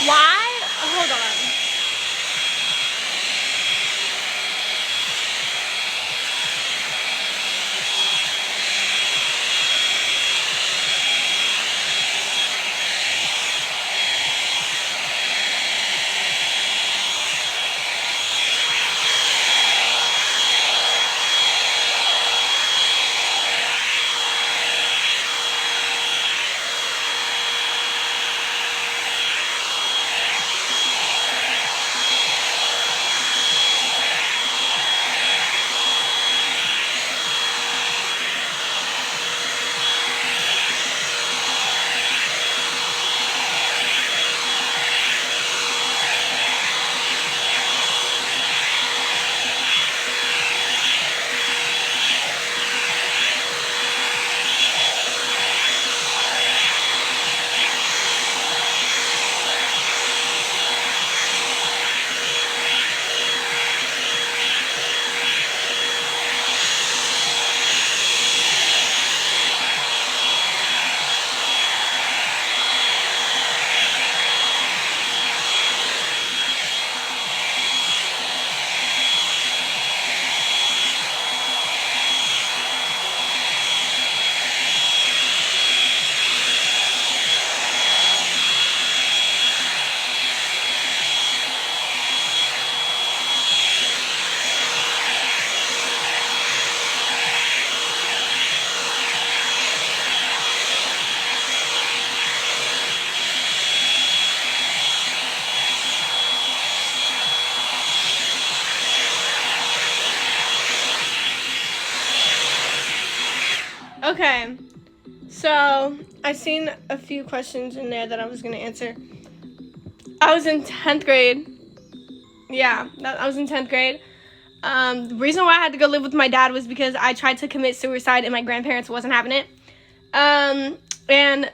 Why? Hold on. Okay, so I seen a few questions in there that I was going to answer. I was in 10th grade. Yeah, I was in 10th grade. The reason why I had to go live with my dad was because I tried to commit suicide and my grandparents wasn't having it. And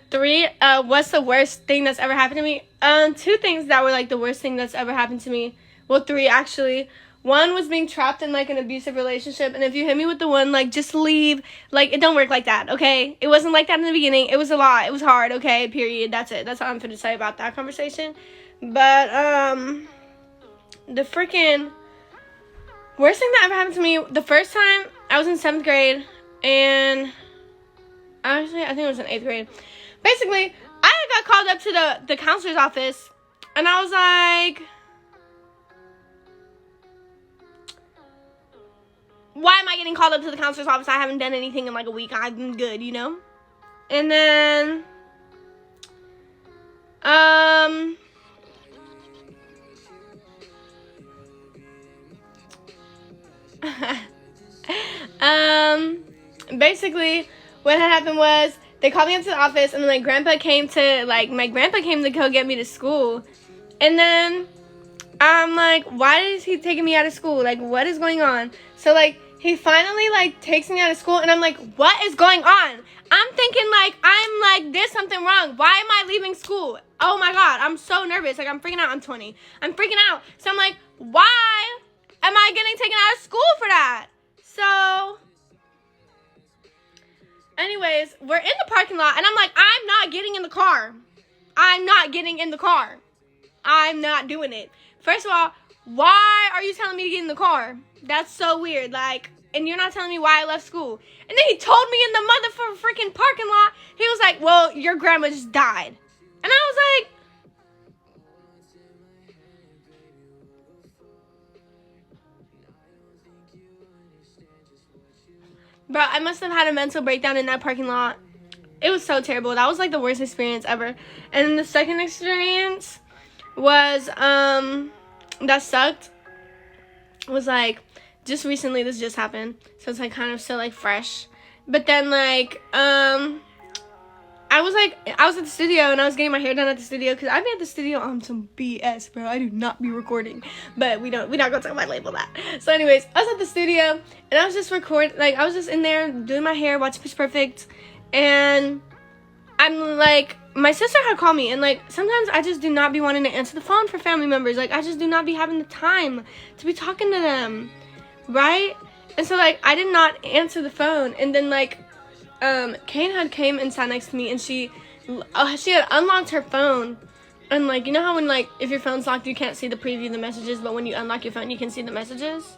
3, what's the worst thing that's ever happened to me? 2 things that were like the worst thing that's ever happened to me. Well, 3 actually. 1 was being trapped in like an abusive relationship, and if you hit me with the one, like, just leave, like, it don't work like that, okay? It wasn't like that in the beginning. It was a lot. It was hard, okay? Period. That's it. That's all I'm finna say about that conversation. But the freaking worst thing that ever happened to me, the first time I was in 7th grade, and actually I think it was in 8th grade. Basically, I got called up to the counselor's office, and I was like, why am I getting called up to the counselor's office? I haven't done anything in like a week. I'm good, you know? And then, basically, what had happened was, they called me up to the office, and then my grandpa came to go get me to school. And then, I'm like, why is he taking me out of school? Like, what is going on? So, like, he finally, like, takes me out of school, and I'm like, what is going on? I'm thinking, like, there's something wrong. Why am I leaving school? Oh, my God, I'm so nervous. Like, I'm freaking out. I'm 20. I'm freaking out. So, I'm like, why am I getting taken out of school for that? So, anyways, we're in the parking lot, and I'm like, I'm not getting in the car. I'm not getting in the car. I'm not doing it. First of all, why are you telling me to get in the car? That's so weird. Like, and you're not telling me why I left school. And then he told me in the motherfucking freaking parking lot, he was like, well, your grandma just died. And I was like, bro, I must have had a mental breakdown in that parking lot. It was so terrible. That was like the worst experience ever. And then the second experience was, that sucked, was like, just recently this just happened. So it's like kind of still like fresh. But then like, I was at the studio and I was getting my hair done at the studio because I've been at the studio on some BS, bro. I do not be recording, but we're not gonna talk about label that. So anyways, I was at the studio and I was just I was just in there doing my hair, watching Pitch Perfect, and I'm like, my sister had called me, and like sometimes I just do not be wanting to answer the phone for family members. Like I just do not be having the time to be talking to them, right? And so like I did not answer the phone, and then like Kane had came and sat next to me, and she had unlocked her phone, And, like, you know how when, like, if your phone's locked, you can't see the preview of the messages, but when you unlock your phone, you can see the messages?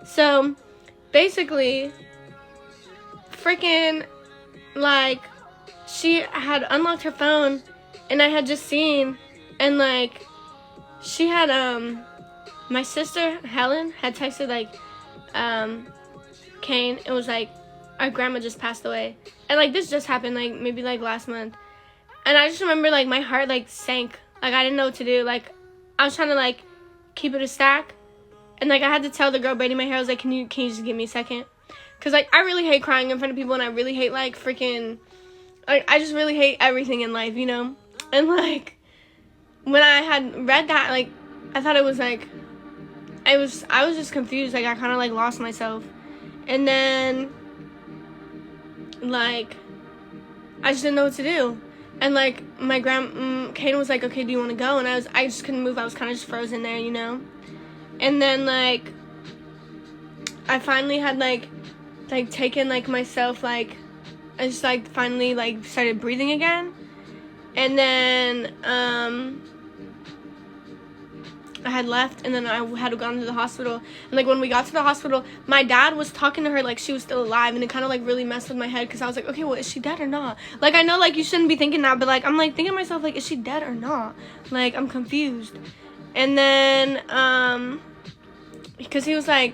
So, basically, freaking, like, she had unlocked her phone, and I had just seen, and, like, she had, my sister, Helen, had texted, like, Kane, and was like, our grandma just passed away. And, like, this just happened, like, maybe, like, last month. And I just remember, like, my heart, like, sank. Like, I didn't know what to do. Like, I was trying to, like, keep it a stack. And, like, I had to tell the girl braiding my hair, I was like, can you just give me a second? Because, like, I really hate crying in front of people, and I really hate, like, freaking, like, I just really hate everything in life, you know? And, like, when I had read that, like, I thought it was, like, I was just confused. Like, I kind of, like, lost myself. And then, like, I just didn't know what to do. And, like, my Kaden was like, okay, do you want to go? And I just couldn't move. I was kind of just frozen there, you know? And then, like, I finally had, like, taken, like, myself, like, I just, like, finally, like, started breathing again. And then, I had left, and then I had gone to the hospital. And, like, when we got to the hospital, my dad was talking to her like she was still alive, and it kind of, like, really messed with my head, because I was like, okay, well, is she dead or not? Like, I know, like, you shouldn't be thinking that, but, like, I'm, like, thinking to myself, like, is she dead or not? Like, I'm confused. And then, because he was, like,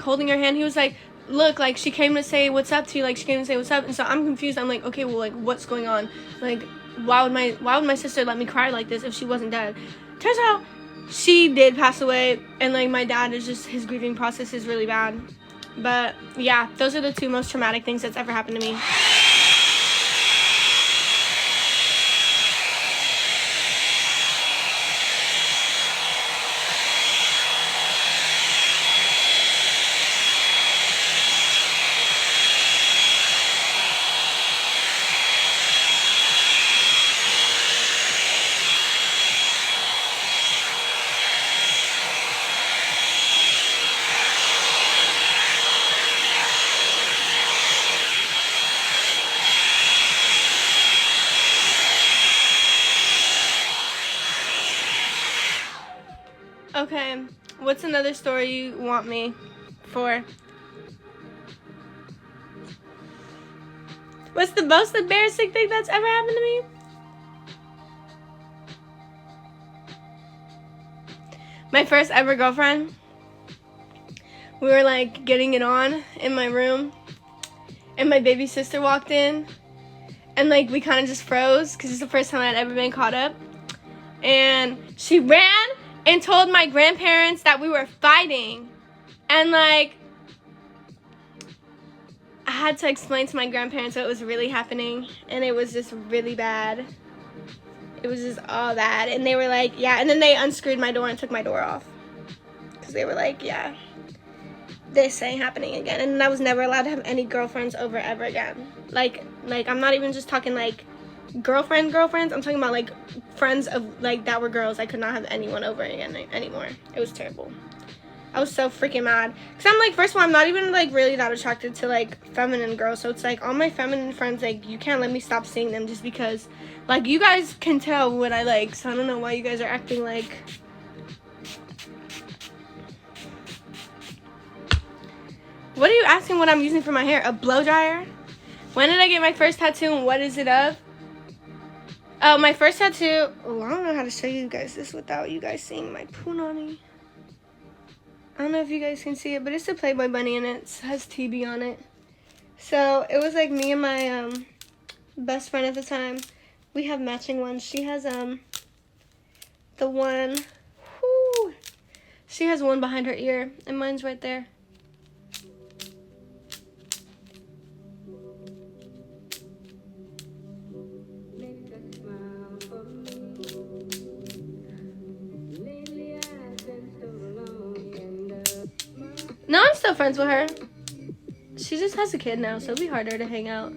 holding her hand. He was, like, look, like, she came to say what's up to you. Like, she came to say what's up. And so I'm confused. I'm, like, okay, well, like, what's going on? Like, why would my sister let me cry like this if she wasn't dead? Turns out, she did pass away, and, like, my dad is just, his grieving process is really bad. But, yeah, those are the two most traumatic things that's ever happened to me. Okay, what's another story you want me for? What's the most embarrassing thing that's ever happened to me? My first ever girlfriend. We were, like, getting it on in my room, and my baby sister walked in, and, like, we kind of just froze, because it's the first time I'd ever been caught up. And she ran and told my grandparents that we were fighting. And, like, I had to explain to my grandparents what was really happening. And it was just really bad. It was just all bad. And they were like, yeah. And then they unscrewed my door and took my door off. Because they were like, yeah, this ain't happening again. And I was never allowed to have any girlfriends over ever again. Like I'm not even just talking, like, girlfriends. I'm talking about, like, friends of, like, that were girls. I could not have anyone over again anymore. It was terrible. I was so freaking mad. Because I'm, like, first of all, I'm not even, like, really that attracted to, like, feminine girls. So it's, like, all my feminine friends, like, you can't let me stop seeing them just because, like, you guys can tell what I like. So I don't know why you guys are acting like... What are you asking what I'm using for my hair? A blow dryer? When did I get my first tattoo, and what is it of? Oh, my first tattoo... Oh, I don't know how to show you guys this without you guys seeing my punani. I don't know if you guys can see it, but it's a Playboy bunny, and it has TB on it. So, it was, like, me and my best friend at the time. We have matching ones. She has, the one... Whoo, she has one behind her ear, and mine's right there. No, I'm still friends with her. She just has a kid now, so it'll be harder to hang out.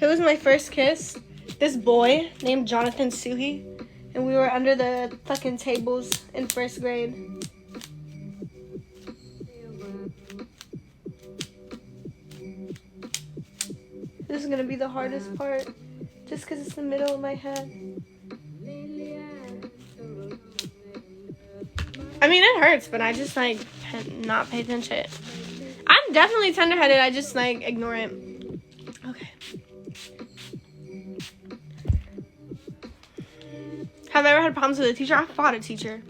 Who was my first kiss? This boy named Jonathan Suhi. And we were under the fucking tables in first grade. This is gonna be the hardest part, just because it's the middle of my head. I mean, it hurts, but I just, like, not pay attention. I'm definitely tender-headed. I just, like, ignore it. Okay. Have I ever had problems with a teacher? I fought a teacher.